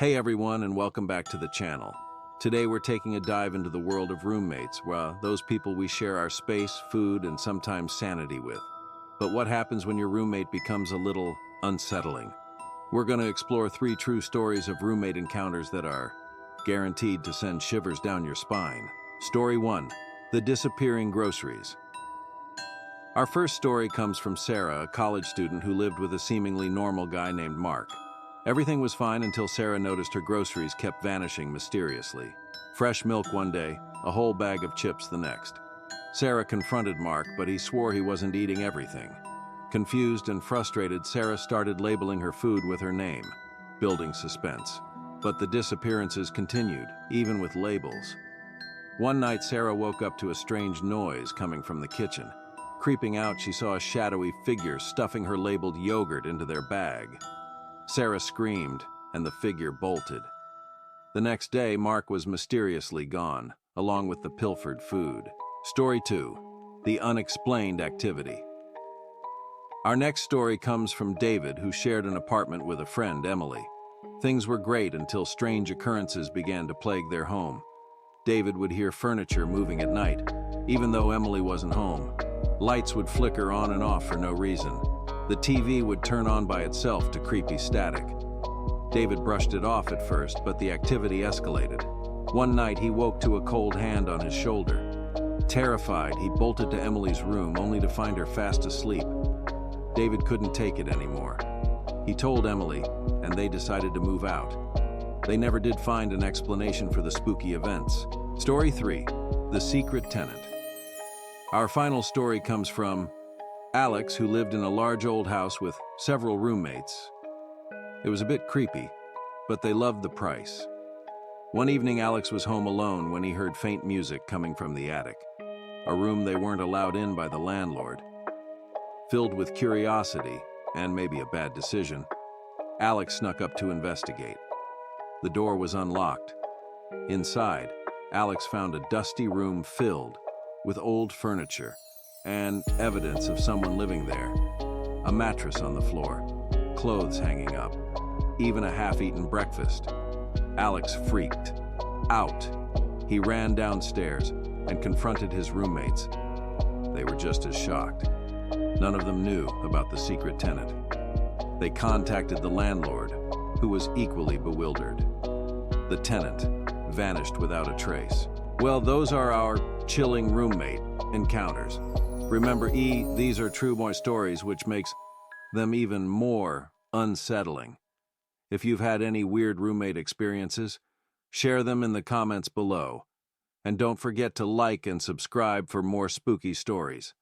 Hey everyone, and welcome back to the channel. Today we're taking a dive into the world of roommates, those people we share our space, food, and sometimes sanity with. But what happens when your roommate becomes a little unsettling? We're going to explore 3 true stories of roommate encounters that are guaranteed to send shivers down your spine. Story 1. The disappearing groceries. Our first story comes from Sarah, a college student who lived with a seemingly normal guy named Mark. Everything was fine until Sarah noticed her groceries kept vanishing mysteriously. Fresh milk one day, a whole bag of chips the next. Sarah confronted Mark, but he swore he wasn't eating everything. Confused and frustrated, Sarah started labeling her food with her name, building suspense. But the disappearances continued, even with labels. One night, Sarah woke up to a strange noise coming from the kitchen. Creeping out, she saw a shadowy figure stuffing her labeled yogurt into their bag. Sarah screamed, and the figure bolted. The next day, Mark was mysteriously gone, along with the pilfered food. Story 2. The unexplained activity. Our next story comes from David, who shared an apartment with a friend, Emily. Things were great until strange occurrences began to plague their home. David would hear furniture moving at night, even though Emily wasn't home. Lights would flicker on and off for no reason. The TV would turn on by itself to creepy static. David brushed it off at first, but the activity escalated. One night, he woke to a cold hand on his shoulder. Terrified, he bolted to Emily's room only to find her fast asleep. David couldn't take it anymore. He told Emily, and they decided to move out. They never did find an explanation for the spooky events. Story 3. The secret tenant. Our final story comes from Alex, who lived in a large old house with several roommates. It was a bit creepy, but they loved the price. One evening, Alex was home alone when he heard faint music coming from the attic, a room they weren't allowed in by the landlord. Filled with curiosity, and maybe a bad decision, Alex snuck up to investigate. The door was unlocked. Inside, Alex found a dusty room filled with old furniture and evidence of someone living there. A mattress on the floor, clothes hanging up, even a half-eaten breakfast. Alex freaked out. He ran downstairs and confronted his roommates. They were just as shocked. None of them knew about the secret tenant. They contacted the landlord, who was equally bewildered. The tenant vanished without a trace. Well, those are our chilling roommate encounters. Remember, these are true stories, which makes them even more unsettling. If you've had any weird roommate experiences, share them in the comments below. And don't forget to like and subscribe for more spooky stories.